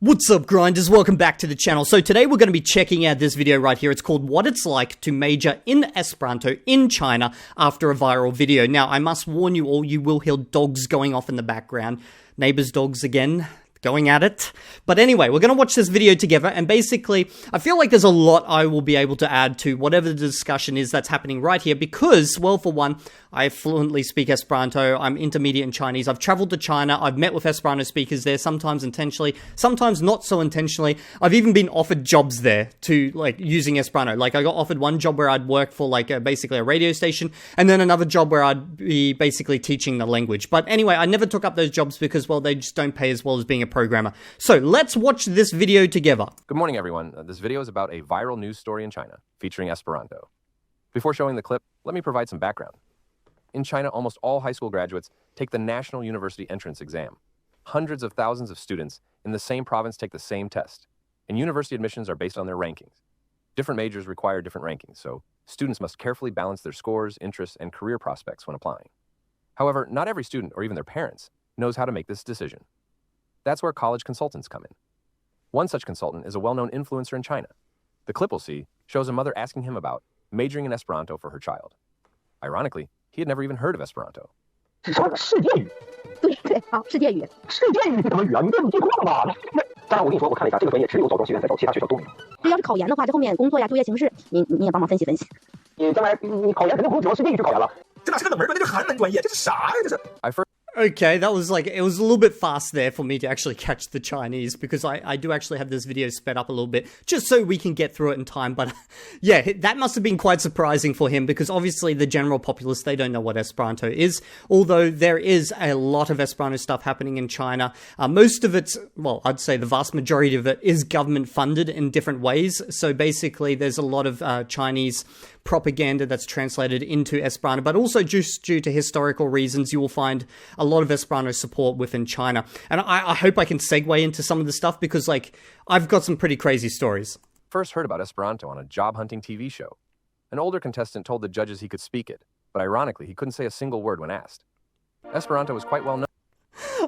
What's up, grinders? Welcome back to the channel. So today we're going to be checking out this video right here. It's called What It's Like to Major in Esperanto in China After a Viral Video. Now, I must warn you all, you will hear dogs going off in the background. Neighbors' dogs again, going at it. But anyway, we're going to watch this video together, and basically, I feel like there's a lot I will be able to add to whatever the discussion is that's happening right here, because, well, for one, I fluently speak Esperanto, I'm intermediate in Chinese, I've traveled to China, I've met with Esperanto speakers there, sometimes intentionally, sometimes not so intentionally. I've even been offered jobs there to, using Esperanto. I got offered one job where I'd work for, basically a radio station, and then another job where I'd be basically teaching the language. But anyway, I never took up those jobs because, well, they just don't pay as well as being a programmer. So, let's watch this video together. Good morning, everyone. This video is about a viral news story in China, featuring Esperanto. Before showing the clip, let me provide some background. In China, almost all high school graduates take the National University Entrance Exam. Hundreds of thousands of students in the same province take the same test, and university admissions are based on their rankings. Different majors require different rankings, so students must carefully balance their scores, interests, and career prospects when applying. However, not every student, or even their parents, knows how to make this decision. That's where college consultants come in. One such consultant is a well-known influencer in China. The clip we'll see shows a mother asking him about majoring in Esperanto for her child. Ironically, he had never even heard of Esperanto. 世界语，对，好，世界语，世界语是什么语啊？你这你记错了吧？当然，我跟你说，我看了一下，这个专业只有枣庄学院在招，其他学校都没有。这要是考研的话，这后面工作呀、就业形势，你也帮忙分析分析。你将来你考研肯定不用指望世界语去考研了。这哪是个冷门专业，这是寒门专业，这是啥呀？这是。Okay, that was it was a little bit fast there for me to actually catch the Chinese, because I do actually have this video sped up a little bit, just so we can get through it in time, but yeah, that must have been quite surprising for him, because obviously the general populace, they don't know what Esperanto is, although there is a lot of Esperanto stuff happening in China. Most of it's, well, I'd say the vast majority of it is government funded in different ways, so basically there's a lot of Chinese propaganda that's translated into Esperanto, but also just due to historical reasons, you will find a lot of Esperanto support within China. And I hope I can segue into some of the stuff, because I've got some pretty crazy stories. First heard about Esperanto on a job hunting TV show. An older contestant told the judges he could speak it, but ironically, he couldn't say a single word when asked. Esperanto was quite well known.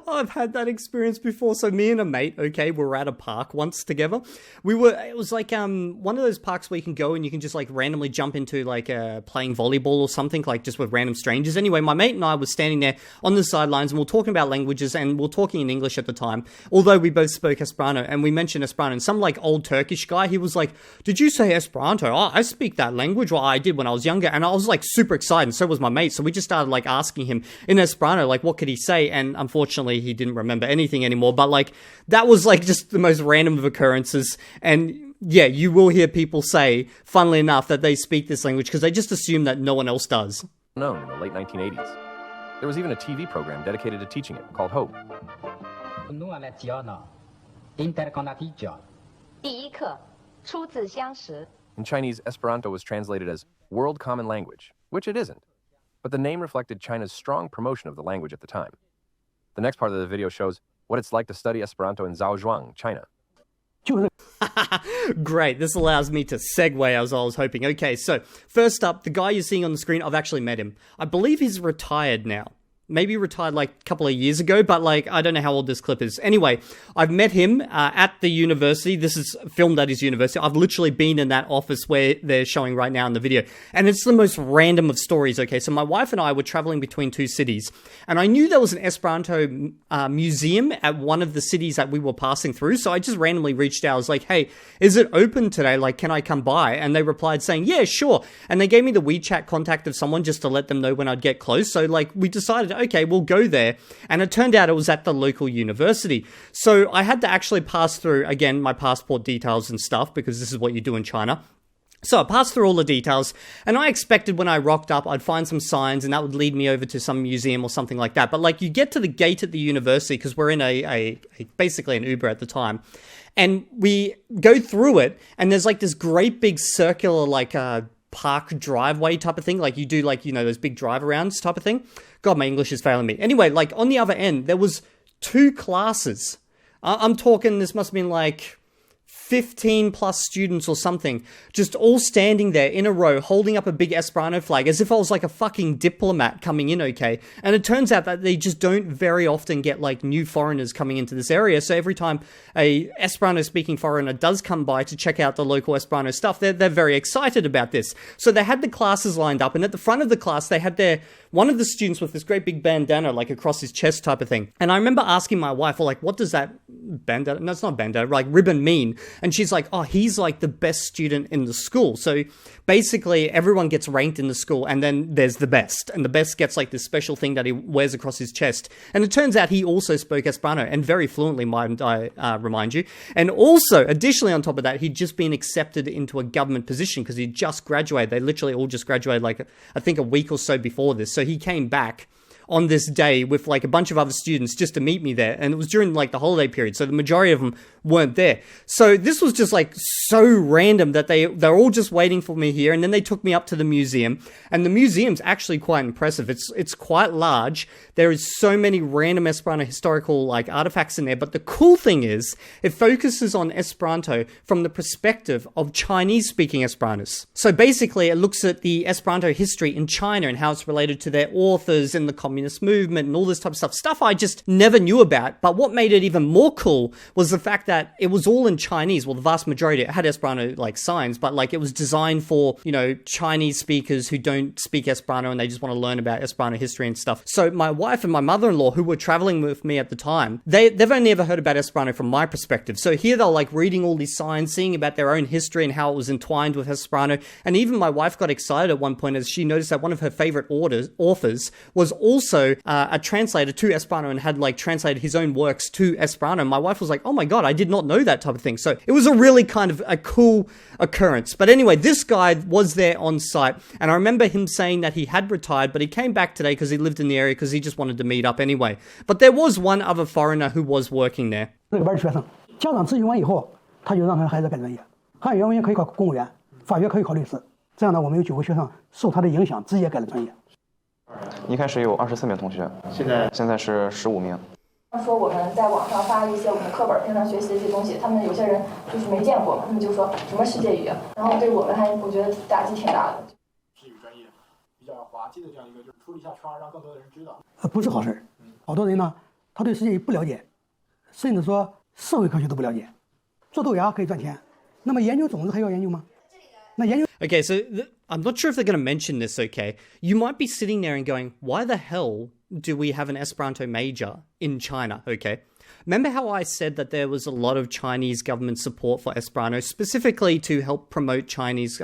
I've had that experience before. So me and a mate, okay, we were at a park once together. It was one of those parks where you can go and you can just randomly jump into playing volleyball or something, just with random strangers. Anyway, my mate and I were standing there on the sidelines, and we were talking about languages, and we were talking in English at the time, although we both spoke Esperanto, and we mentioned Esperanto, and some old Turkish guy, he was like, "Did you say Esperanto? Oh, I speak that language." Well, I did when I was younger, and I was super excited, and so was my mate. So we just started asking him in Esperanto, what could he say, and unfortunately he didn't remember anything anymore, but that was just the most random of occurrences. And yeah, you will hear people say, funnily enough, that they speak this language because they just assume that no one else does. Known in the late 1980s. There was even a TV program dedicated to teaching it, called Hope. In Chinese, Esperanto was translated as World Common Language, which it isn't. But the name reflected China's strong promotion of the language at the time. The next part of the video shows what it's like to study Esperanto in Zaozhuang, China. Great, this allows me to segue as I was hoping. Okay, so first up, the guy you're seeing on the screen, I've actually met him. I believe he's retired now. Maybe retired a couple of years ago, but I don't know how old this clip is. Anyway, I've met him at the university. This is filmed at his university. I've literally been in that office where they're showing right now in the video. And it's the most random of stories, okay? So my wife and I were traveling between two cities, and I knew there was an Esperanto museum at one of the cities that we were passing through. So I just randomly reached out. I was like, "Hey, is it open today? Can I come by?" And they replied saying, "Yeah, sure." And they gave me the WeChat contact of someone just to let them know when I'd get close. So we decided, okay, we'll go there. And it turned out it was at the local university. So I had to actually pass through, again, my passport details and stuff, because this is what you do in China. So I passed through all the details, and I expected when I rocked up, I'd find some signs, and that would lead me over to some museum or something like that. But you get to the gate at the university, because we're in basically an Uber at the time, and we go through it, and there's this great big circular park driveway type of thing, you do those big drive arounds type of thing. God, my English is failing me. Anyway, on the other end there was two classes. I'm talking, this must have been 15 plus students or something, just all standing there in a row, holding up a big Esperanto flag, as if I was like a fucking diplomat coming in, okay? And it turns out that they just don't very often get like new foreigners coming into this area. So every time a Esperanto-speaking foreigner does come by to check out the local Esperanto stuff, they're very excited about this. So they had the classes lined up, and at the front of the class, they had one of the students with this great big bandana, like across his chest type of thing. And I remember asking my wife, well, like, what does that bandana, no, it's not bandana, like ribbon mean? And she's like, oh, he's like the best student in the school. So basically everyone gets ranked in the school, and then there's the best. And the best gets like this special thing that he wears across his chest. And it turns out he also spoke Esperanto, and very fluently, might I remind you. And also, additionally on top of that, he'd just been accepted into a government position because he'd just graduated. They literally all just graduated like, I think a week or so before this. So he came back on this day with like a bunch of other students just to meet me there. And it was during like the holiday period, so the majority of them weren't there. So this was just like so random that they're all just waiting for me here. And then they took me up to the museum, and the museum's actually quite impressive. It's quite large. There is so many random Esperanto historical like artifacts in there. But the cool thing is it focuses on Esperanto from the perspective of Chinese speaking Esperantists. So basically it looks at the Esperanto history in China and how it's related to their authors and the communist movement and all this type of stuff I just never knew about. But what made it even more cool was the fact that it was all in Chinese. Well, the vast majority, it had Esperanto like signs, but like it was designed for, you know, Chinese speakers who don't speak Esperanto and they just want to learn about Esperanto history and stuff. So my wife and my mother-in-law, who were traveling with me at the time, they've only ever heard about Esperanto from my perspective. So here they're like reading all these signs, seeing about their own history and how it was entwined with Esperanto. And even my wife got excited at one point as she noticed that one of her favorite authors was also a translator to Esperanto and had like translated his own works to Esperanto. My wife was like, oh my God, I did not know that type of thing. So it was a really kind of a cool occurrence. But anyway, this guy was there on site, and I remember him saying that he had retired, but he came back today because he lived in the area because he just wanted to meet up anyway. But there was one other foreigner who was working there. 这个班学生，家长咨询完以后，他就让他的孩子改专业，汉语言文也可以考公务员，法学可以考律师。这样呢，我们有9个学生受他的影响，直接改了专业。一开始有24名同学，现在是15名。说我们在网上发一些我们的课本，平常学习的一些东西，他们有些人就是没见过嘛，他们就说什么世界语，然后对我们我觉得打击挺大的。世语专业比较滑稽的这样一个，就是出了一下圈，让更多的人知道。不是好事，好多人呢，他对世界语不了解，甚至说社会科学都不了解。做豆芽可以赚钱，那么研究种子还要研究吗？那研究。Okay, so I'm not sure if they're going to mention this, okay? You might be sitting there and going, why the hell do we have an Esperanto major in China, okay? Remember how I said that there was a lot of Chinese government support for Esperanto, specifically to help promote Chinese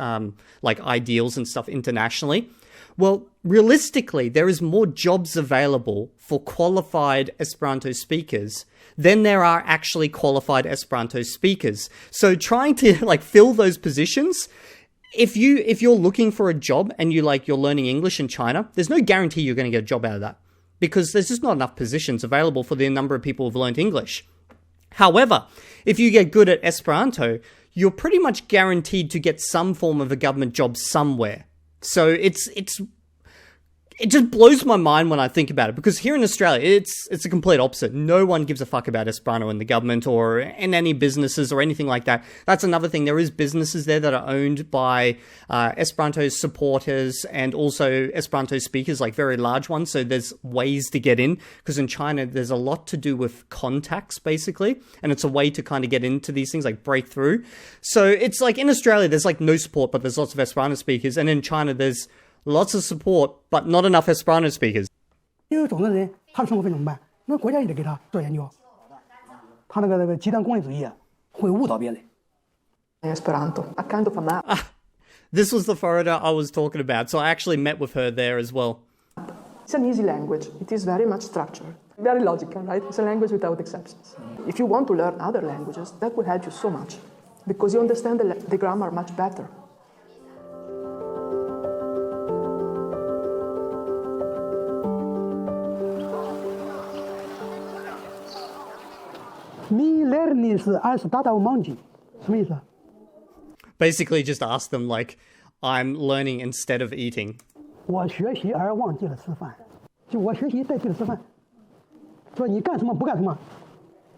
like ideals and stuff internationally? Well, realistically, there is more jobs available for qualified Esperanto speakers than there are actually qualified Esperanto speakers. So trying to like fill those positions, if you're looking for a job and you're learning English in China, there's no guarantee you're going to get a job out of that because there's just not enough positions available for the number of people who've learned English. However, if you get good at Esperanto, you're pretty much guaranteed to get some form of a government job somewhere. So it just blows my mind when I think about it, because here in Australia, it's a complete opposite. No one gives a fuck about Esperanto in the government or in any businesses or anything like that. That's another thing. There is businesses there that are owned by Esperanto supporters and also Esperanto speakers, like very large ones. So there's ways to get in, because in China, there's a lot to do with contacts, basically. And it's a way to kind of get into these things, like break through. So it's like in Australia, there's like no support, but there's lots of Esperanto speakers. And in China, there's lots of support, but not enough Esperanto speakers. 因为种子人他的生活费怎么办？那国家也得给他做研究。他那个极端功利主义会误导别人。Esperanto, a kind of a map. This was the foreigner I was talking about, so I actually met with her there as well. It's an easy language. It is very much structured, very logical, right? It's a language without exceptions. If you want to learn other languages, that will help you so much, because you understand the grammar much better. Mi lernis anstataŭ manĝi，什么意思？ Basically, just ask them like, I'm learning instead of eating. 我学习而忘记了吃饭，就我学习代替了吃饭。说你干什么不干什么，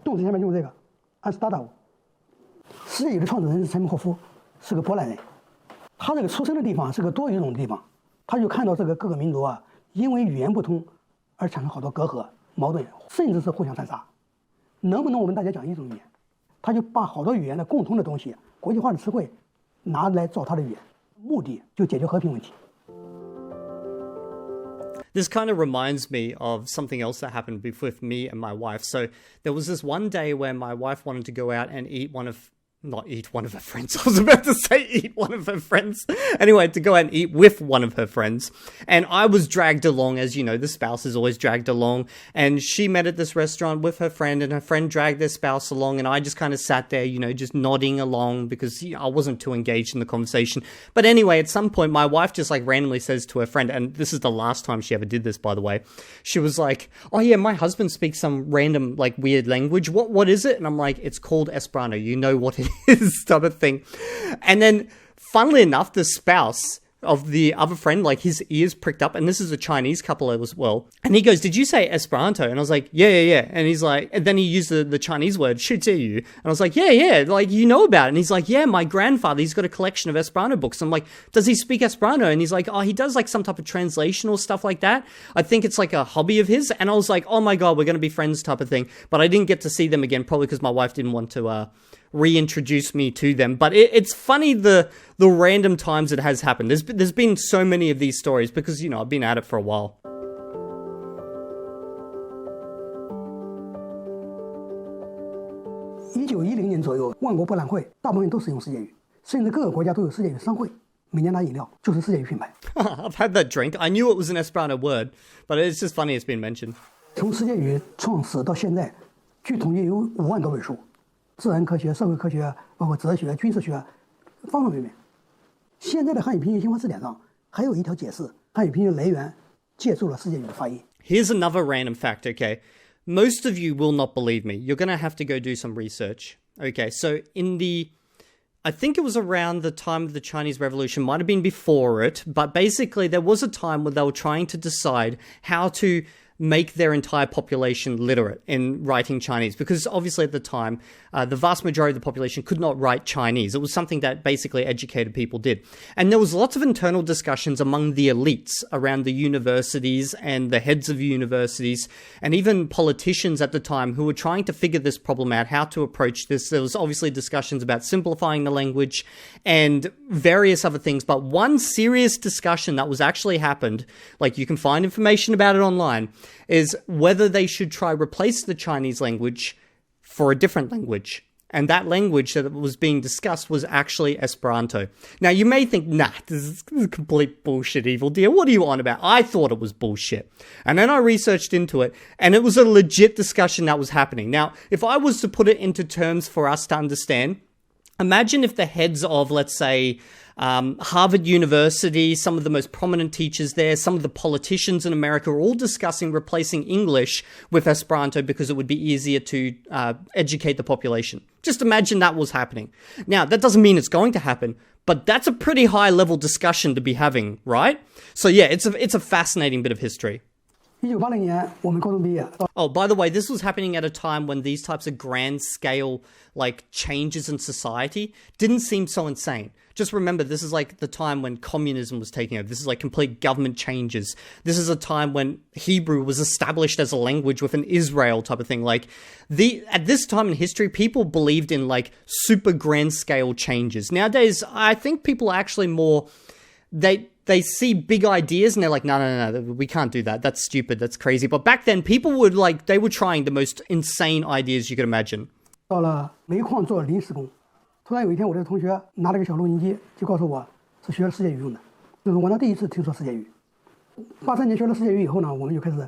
动词前面用这个 anstataŭ。世界语的创始人是柴门霍夫，是个波兰人。他这个出生的地方是个多语种的地方，他就看到这个各个民族啊，因为语言不通而产生好多隔阂、矛盾，甚至是互相残杀。能不能我们大家讲一种语言？他就把好多语言的共通的东西、国际化的词汇拿来造他的语言，目的就解决和平问题。This kind of reminds me of something else that happened with me and my wife. So there was this one day where my wife wanted to go out and not eat one of her friends. I was about to say eat one of her friends. Anyway, to go out and eat with one of her friends. And I was dragged along, as you know, the spouse is always dragged along. And she met at this restaurant with her friend, and her friend dragged their spouse along. And I just kind of sat there, you know, just nodding along because I wasn't too engaged in the conversation. But anyway, at some point, my wife just like randomly says to her friend, and this is the last time she ever did this, by the way. She was like, "Oh yeah, my husband speaks some random like weird language. What is it?" And I'm like, "It's called Esperanto. You know what it is," type of thing. And then, funnily enough, the spouse of the other friend, like his ears pricked up, and this is a Chinese couple as well. And he goes, "Did you say Esperanto?" And I was like, yeah. And he's like, and then he used the Chinese word, 世界语. And I was like, yeah, like, you know about it. And he's like, "Yeah, my grandfather, he's got a collection of Esperanto books." I'm like, "Does he speak Esperanto?" And he's like, "Oh, he does like some type of translation or stuff like that. I think it's like a hobby of his." And I was like, "Oh my God, we're going to be friends," type of thing. But I didn't get to see them again, probably because my wife didn't want to, reintroduce me to them. But it's funny the random times it has happened. There's been so many of these stories because, you know, I've been at it for a while. 1910年左右，万国博览会大部分都使用世界语，甚至各个国家都有世界语商会。每年拿饮料就是世界语品牌。I've had that drink. I knew it was an Esperanto word, but it's just funny it's been mentioned. 从世界语创始到现在，据统计有5万多本书。自然科学、社会科学，包括哲学、军事学，方方面面。现在的汉语拼音新华字典上还有一条解释，汉语拼音来源借助了世界语的发音。Here's another random fact, okay? Most of you will not believe me. You're going to have to go do some research. Okay, so I think it was around the time of the Chinese Revolution, might have been before it, but basically there was a time when they were trying to decide how to make their entire population literate in writing Chinese, because obviously at the time, the vast majority of the population could not write Chinese. It was something that basically educated people did. And there was lots of internal discussions among the elites around the universities and the heads of universities, and even politicians at the time who were trying to figure this problem out, how to approach this. There was obviously discussions about simplifying the language and various other things, but one serious discussion that was actually happened, like you can find information about it online, is whether they should try replace the Chinese language for a different language. And that language that was being discussed was actually Esperanto. Now, you may think, nah, this is complete bullshit, Evildea. What are you on about? I thought it was bullshit. And then I researched into it, and it was a legit discussion that was happening. Now, if I was to put it into terms for us to understand, imagine if the heads of, let's say, Harvard University, some of the most prominent teachers there, some of the politicians in America are all discussing replacing English with Esperanto because it would be easier to educate the population. Just imagine that was happening. Now, that doesn't mean it's going to happen, but that's a pretty high level discussion to be having, right? So yeah, it's a fascinating bit of history. 1980年我们高中毕业。Oh, by the way, this was happening at a time when these types of grand scale like changes in society didn't seem so insane. Just remember, this is like the time when communism was taking over. This is like complete government changes. This is a time when Hebrew was established as a language within Israel type of thing. Like at this time in history, people believed in like super grand scale changes. Nowadays, I think people are actually more, they see big ideas and they're like, no, we can't do that. That's stupid. That's crazy. But back then, people would like, they were trying the most insane ideas you could imagine. 到了煤矿做临时工，突然有一天，我这个同学拿了个小录音机，就告诉我是学了世界语用的，就是我那第一次听说世界语。83年学了世界语以后呢，我们就开始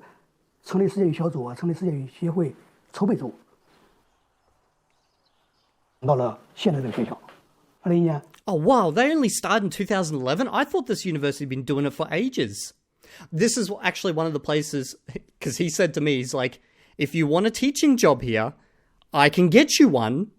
成立世界语小组，成立世界语协会筹备组，到了现在这个学校。2001年。Oh, wow, they only started in 2011? I thought this university had been doing it for ages. This is actually one of the places, because he said to me, he's like, if you want a teaching job here, I can get you one.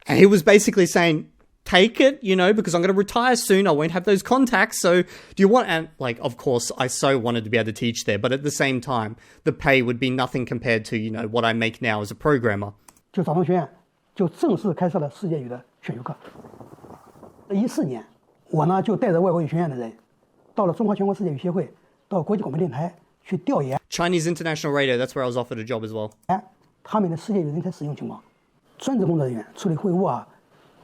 And he was basically saying, take it, you know, because I'm going to retire soon. I won't have those contacts. So do you want, and like, of course, I so wanted to be able to teach there. But at the same time, the pay would be nothing compared to, you know, what I make now as a programmer. 就早上学院就正式开设了世界语的选修课。14年，我呢就带着外国语学院的人，到了中华全国世界语协会，到国际广播电台去调研 Chinese International Radio, that's where I was offered a job as well. 他们的世界语人才使用情况。专职工作人员处理会务啊、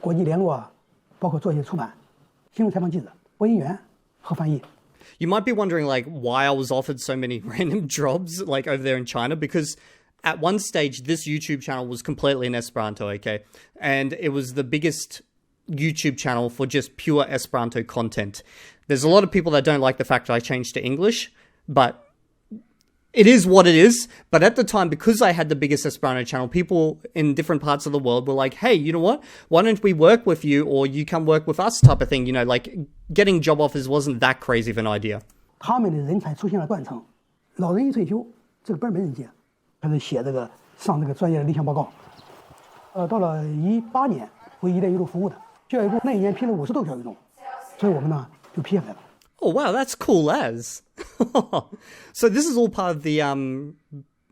国际联络啊，包括做一些出版、新闻采访记者、播音员和翻译。You might be wondering, like, why I was offered so many random jobs, like, over there in China, because at one stage, this YouTube channel was completely in Esperanto, okay? And it was the biggest YouTube channel for just pure Esperanto content. There's a lot of people that don't like the fact that I changed to English, but it is what it is. But at the time, because I had the biggest Esperanto channel, people in different parts of the world were like, hey, you know what? Why don't we work with you, or you come work with us type of thing? You know, like, getting job offers wasn't that crazy of an idea. 他们的人才出现了断层，老人一退休，这个班没人接，开始写上这个专业的立项报告。到了18年，为“一带一路”服务的教育部那一年批了50多个教育中，所以我们呢就批下来了。Oh, wow, that's cool as. So this is all part of the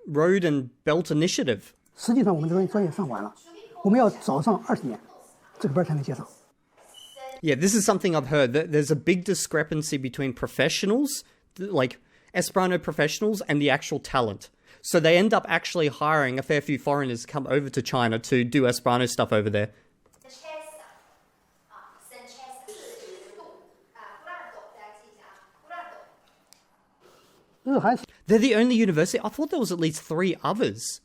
Road and Belt Initiative. 实际上我们这个专业上完了，我们要早上20年，这个班才能接上。Yeah, this is something I've heard, that there's a big discrepancy between professionals, like Esperanto professionals, and the actual talent. So they end up actually hiring a fair few foreigners to come over to China to do Esperanto stuff over there. They're the only university. I thought there was at least 3 others.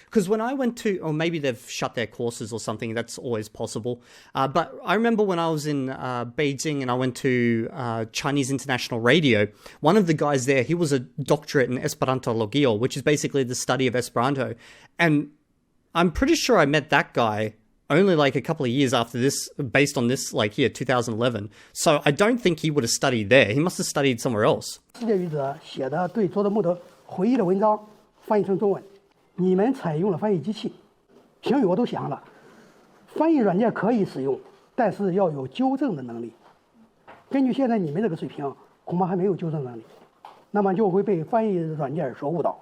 Because when I went to, or maybe they've shut their courses or something, that's always possible. But I remember when I was in Beijing and I went to Chinese International Radio, one of the guys there, he was a doctorate in Esperantologio, which is basically the study of Esperanto. And I'm pretty sure I met that guy only like a couple of years after this, based on this, like, 2011. So I don't think he would have studied there. He must have studied somewhere else. 世界语者写的对佐德穆德回忆的文章翻译成中文，你们采用了翻译机器，评语我都写上了。翻译软件可以使用，但是要有纠正的能力。根据现在你们这个水平，恐怕还没有纠正能力，那么就会被翻译软件所误导。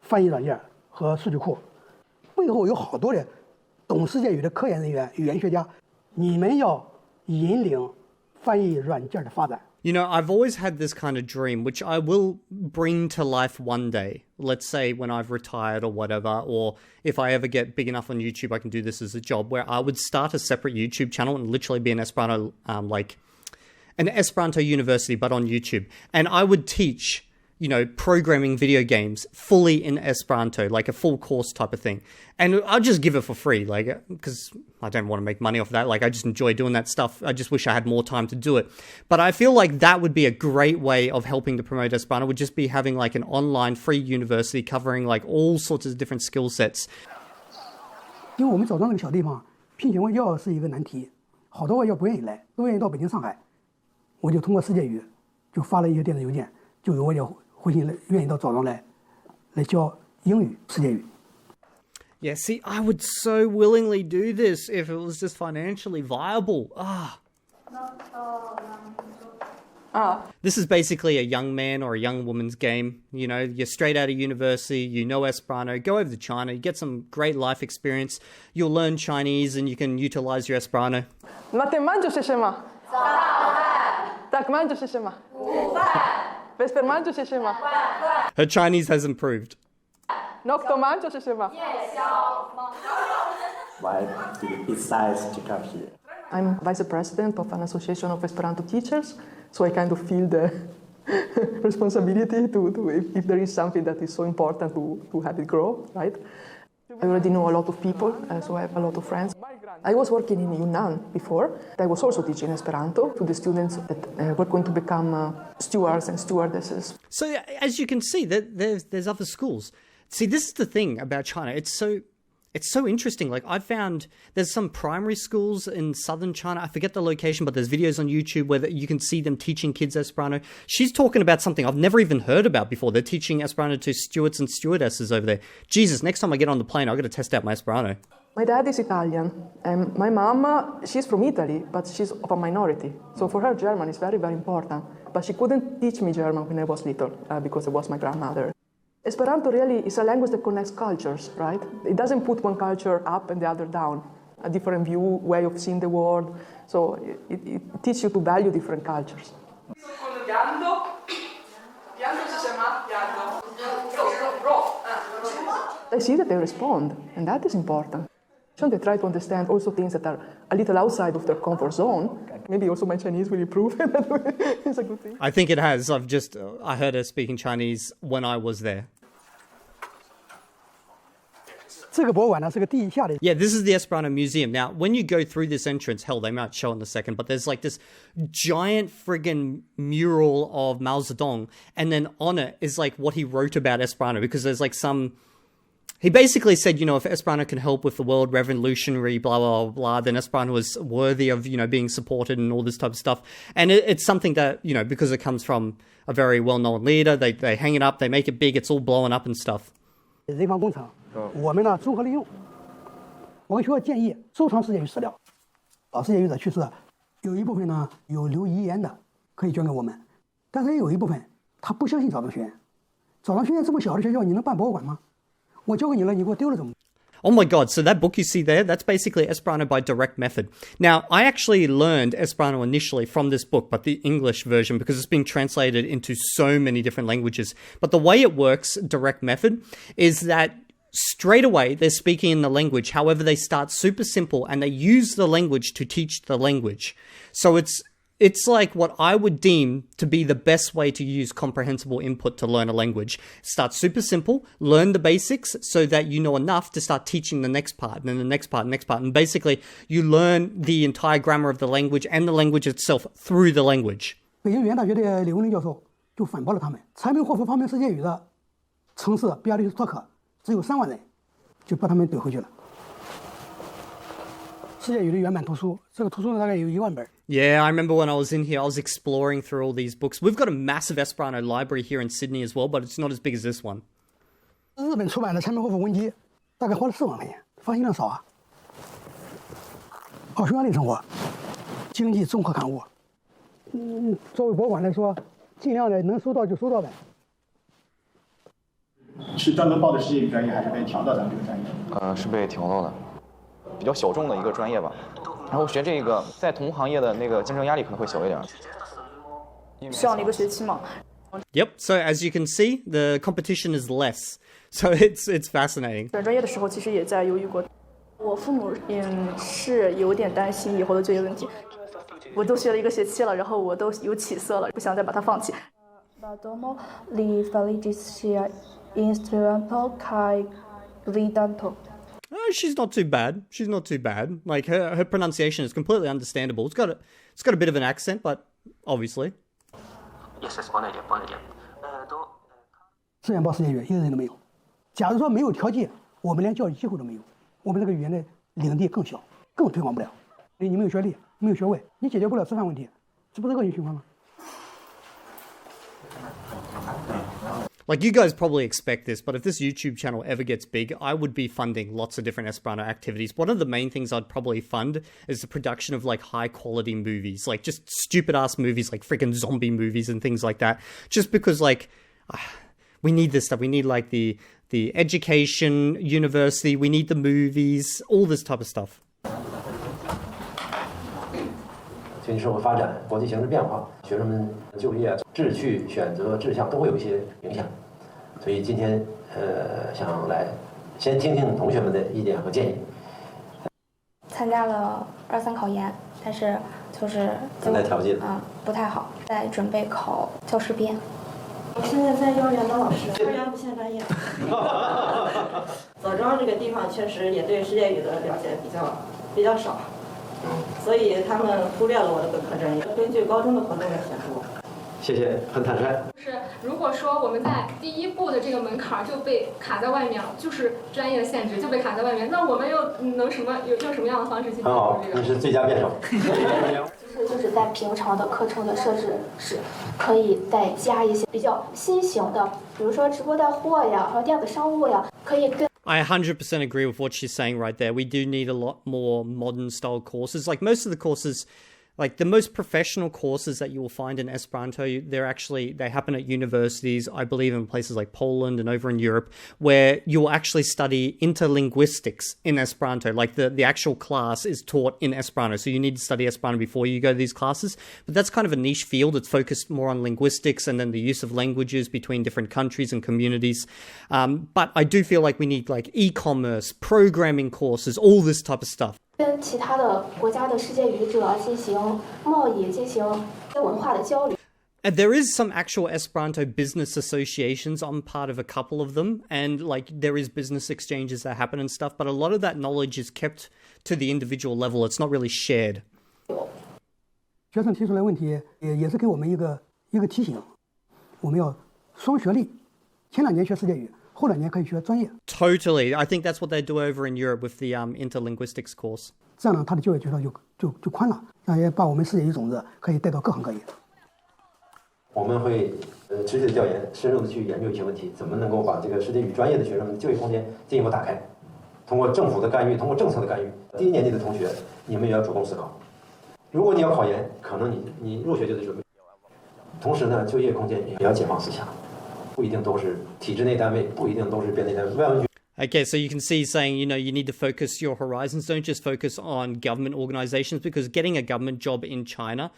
翻译软件和数据库背后有好多的懂世界语的科研人员、语言学家，你们要引领翻译软件的发展。You know, I've always had this kind of dream, which I will bring to life one day. Let's say when I've retired or whatever, or if I ever get big enough on YouTube, I can do this as a job, where I would start a separate YouTube channel and literally be an Esperanto, like an Esperanto university, but on YouTube. And I would teach, you know, programming video games fully in Esperanto, like a full course type of thing. And I'll just give it for free, like, because I don't want to make money off that. Like, I just enjoy doing that stuff. I just wish I had more time to do it. But I feel like that would be a great way of helping to promote Esperanto, would just be having like an online free university covering like all sorts of different skill sets. 因为我们枣庄这个小地方，聘请外教是一个难题，好多外教不愿意来，都愿意到北京、上海。我就通过世界语，就发了一些电子邮件，就有外教回信愿意到枣庄来教英语、世界语。Yeah, see, I would so willingly do this if it was just financially viable. This is basically a young man or a young woman's game. You know, you're straight out of university, you know Esperanto, go over to China, you get some great life experience, you'll learn Chinese and you can utilize your Esperanto. Her Chinese has improved. Why did you decide to come here? I'm vice president of an association of Esperanto teachers, so I kind of feel the responsibility to if there is something that is so important to have it grow, right? I already know a lot of people, so I have a lot of friends. I was working in Yunnan before. I was also teaching Esperanto to the students that were going to become stewards and stewardesses. So as you can see, there's other schools. See, this is the thing about China. It's so interesting. Like, I found there's some primary schools in southern China. I forget the location, but there's videos on YouTube where you can see them teaching kids Esperanto. She's talking about something I've never even heard about before. They're teaching Esperanto to stewards and stewardesses over there. Jesus, next time I get on the plane, I've got to test out my Esperanto. My dad is Italian, and my mom, she's from Italy, but she's of a minority. So for her, German is very, very important. But she couldn't teach me German when I was little because it was my grandmother. Esperanto really is a language that connects cultures, right? It doesn't put one culture up and the other down. a different view, way of seeing the world. So it teaches you to value different cultures. I see that they respond, and that is important. So they try to understand also things that are a little outside of their comfort zone. Maybe also my Chinese will improve. It's a good thing. I think it has. I heard her speaking Chinese when I was there. 这个博物馆呢是个地下的。 Yeah, this is the Esperanto Museum. Now, when you go through this entrance, hell, they might show in a second, but there's like this giant friggin' mural of Mao Zedong, and then on it is like what he wrote about Esperanto, because there's like some... He basically said, you know, if Esperanto can help with the world revolutionary, blah, blah, blah, blah, then Esperanto is worthy of, you know, being supported and all this type of stuff. And it's something that, you know, because it comes from a very well-known leader, they hang it up, they make it big, it's all blowing up and stuff. 人防工程，我们呢综合利用。我跟学校建议收藏世界语史料，世界语者去世，有一部分呢有留遗言的，可以捐给我们，但是也有一部分他不相信早上学院。早上学院这么小的学校，你能办博物馆吗？我交给你了，你给我丢了怎么？ Oh my god, so that book you see there, that's basically Esperanto by direct method. Now, I actually learned Esperanto initially from this book, but the English version, because it's been translated into so many different languages. But the way it works, direct method, is that straight away they're speaking in the language. However, they start super simple and they use the language to teach the language. So it's like what I would deem to be the best way to use comprehensible input to learn a language. Start super simple, learn the basics so that you know enough to start teaching the next part, and then the next part, next part. And basically, you learn the entire grammar of the language and the language itself through the language. 北京语言大学的李文林教授就反驳了他们，柴门霍夫发明世界语的城市比亚利斯托克只有3万人，就把他们怼回去了。世界语的原版图书，这个图书呢大概有1万本。 Yeah, I remember when I was in here, I was exploring through all these books. We've got a massive Esperanto library here in Sydney as well, but it's not as big as this one. 日本出版的柴门霍夫文集大概花了4万块钱，发行量少啊。奥匈牙利生活，经济综合刊物。作为博物馆来说，尽量的能收到就收到呗。是专门报的世界语专业，还是被调到咱们这个专业？是被调到的，比较小众的一个专业吧。然后学这个，在同行业的那个竞争压力可能会小一点。上了1个学期嘛。Yep, so as you can see, the competition is less. So it's fascinating. 选专业的时候其实也在犹豫过。我父母是有点担心以后的就业问题。我都学了1个学期了，然后我都有起色了，不想再把它放弃。Domo li felicia instrumento kai gridanto. She's not too bad. She's not too bad. Like her pronunciation is completely understandable. It's got a bit of an accent, but obviously. Yes, 自然报世界语一个人都没有。假如说没有条件，我们连教育机会都没有，我们这个语言的领地更小，更推广不了。你没有学历，没有学位，你解决不了吃饭问题，这不是恶性循环吗？ Like, you guys probably expect this, but if this YouTube channel ever gets big, I would be funding lots of different Esperanto activities. One of the main things I'd probably fund is the production of, like, high-quality movies. Like, just stupid-ass movies, like freaking zombie movies and things like that. Just because, like, we need this stuff. We need, like, the education, university. We need the movies, all this type of stuff. 经济社会发展、国际形势变化、学生们就业、志趣、选择、志向都会有一些影响，所以今天想来先听听同学们的意见和建议。参加了2、3考研，但是就是现在条件不太好，在准备考教师编。我现在在幼儿园当老师，幼儿园不限专业。枣庄这个地方确实也对世界语的了解比较少。 所以他们忽略了我的本科专业，根据高中的活动来选出。谢谢，很坦率。是，如果说我们在第1步的这个门槛就被卡在外面了，就是专业的限制就被卡在外面，那我们又能用什么样的方式去解决这个？很好，你是最佳辩手。就是在平常的课程的设置是可以再加一些比较新型的，比如说直播带货呀，还有电子商务呀，可以跟。 I 100% agree with what she's saying right there. We do need a lot more modern style courses. Like most of the courses Like the most professional courses that you will find in Esperanto, they happen at universities, I believe in places like Poland and over in Europe, where you will actually study interlinguistics in Esperanto. Like the actual class is taught in Esperanto. So you need to study Esperanto before you go to these classes. But that's kind of a niche field. It's focused more on linguistics and then the use of languages between different countries and communities. But I do feel like we need like e-commerce, programming courses, all this type of stuff. 跟其他的国家的世界语者进行贸易，进行文化的交流。And there is some actual Esperanto business associations. I'm part of a couple of them, and like there is business exchanges that happen and stuff. But a lot of that knowledge is kept to the individual level. It's not really shared. 学生提出来问题也是给我们一个提醒，我们要双学历，前2年学世界语。后2年可以学专业。 Totally. I think that's what they do over in Europe with the interlinguistics course. 这样呢，他的就业渠道就宽了，也把我们世界语种子可以带到各行各业。我们会持续的调研，深入的去研究一些问题，怎么能够把这个世界语专业的学生们的就业空间进一步打开？通过政府的干预，通过政策的干预。低年级的同学，你们也要主动思考。如果你要考研，可能你入学就得准备。同时呢，就业空间也要解放思想。 不一定都是体制内单位，不一定都是编内单位。Okay, so you can see saying, you need to focus your horizons. Don't just focus on government organizations, because getting a government job in China,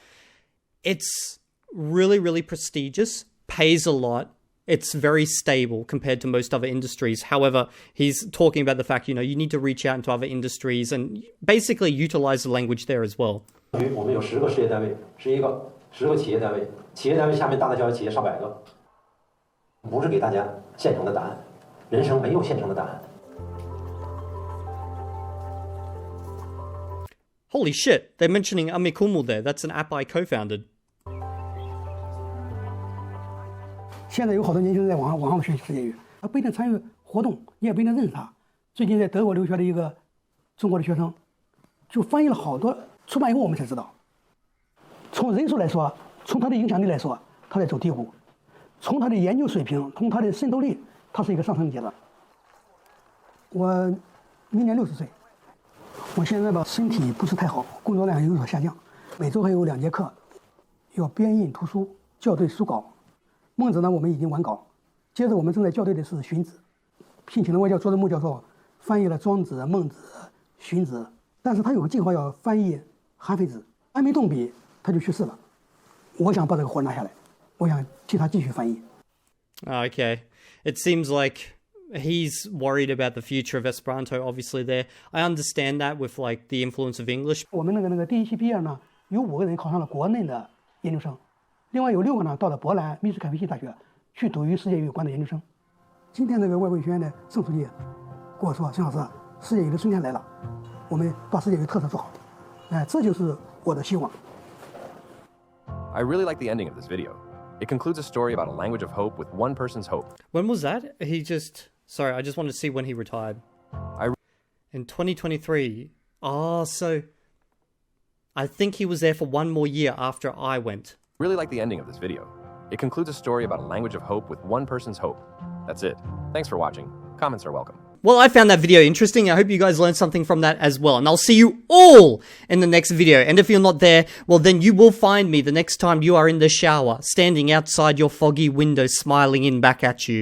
it's really, really prestigious, pays a lot. It's very stable compared to most other industries. However, he's talking about the fact, you need to reach out into other industries and basically utilize the language there as well. 我们有10个事业单位，10个企业单位，企业单位下面大大小小企业上百个。 不是给大家现成的答案，人生没有现成的答案。Holy shit! They're mentioning Amikumu there. That's an app I co-founded. 现在有好多年轻人在网上学习世界语，他不一定参与活动，你也不一定认识他。最近在德国留学的一个中国的学生，就翻译了好多，出版以后我们才知道，从人数来说，从他的影响力来说，他在走低谷。 从他的研究水平，从他的渗透力，他是一个上升阶段。我明年60岁，我现在吧身体不是太好，工作量有所下降，每周还有2节课，要编印图书、校对书稿。孟子呢，我们已经完稿，接着我们正在校对的是荀子，聘请了外教卓德木教授翻译了庄子、孟子、荀子，但是他有个计划要翻译韩非子，还没动笔他就去世了。我想把这个活拿下来。 我想替他继续翻译。 Okay. It seems like he's worried about the future of Esperanto, obviously there. I understand that with like the influence of English. 我们那个第一期毕业呢，有5个人考上了国内的研究生，另外有6个呢到了波兰密斯凯维奇大学去读与世界语有关的研究生。今天这个外国语学院的郑书记跟我说：“陈老师，世界语的春天来了，我们把世界语特色做好。”这就是我的希望。 I really like the ending of this video. It concludes a story about a language of hope with one person's hope. When was that? Sorry, I just wanted to see when he retired. In 2023. Oh, so I think he was there for 1 more year after I went. Really like the ending of this video. It concludes a story about a language of hope with one person's hope. That's it. Thanks for watching. Comments are welcome. Well, I found that video interesting. I hope you guys learned something from that as well. And I'll see you all in the next video. And if you're not there, well, then you will find me the next time you are in the shower, standing outside your foggy window, smiling in back at you.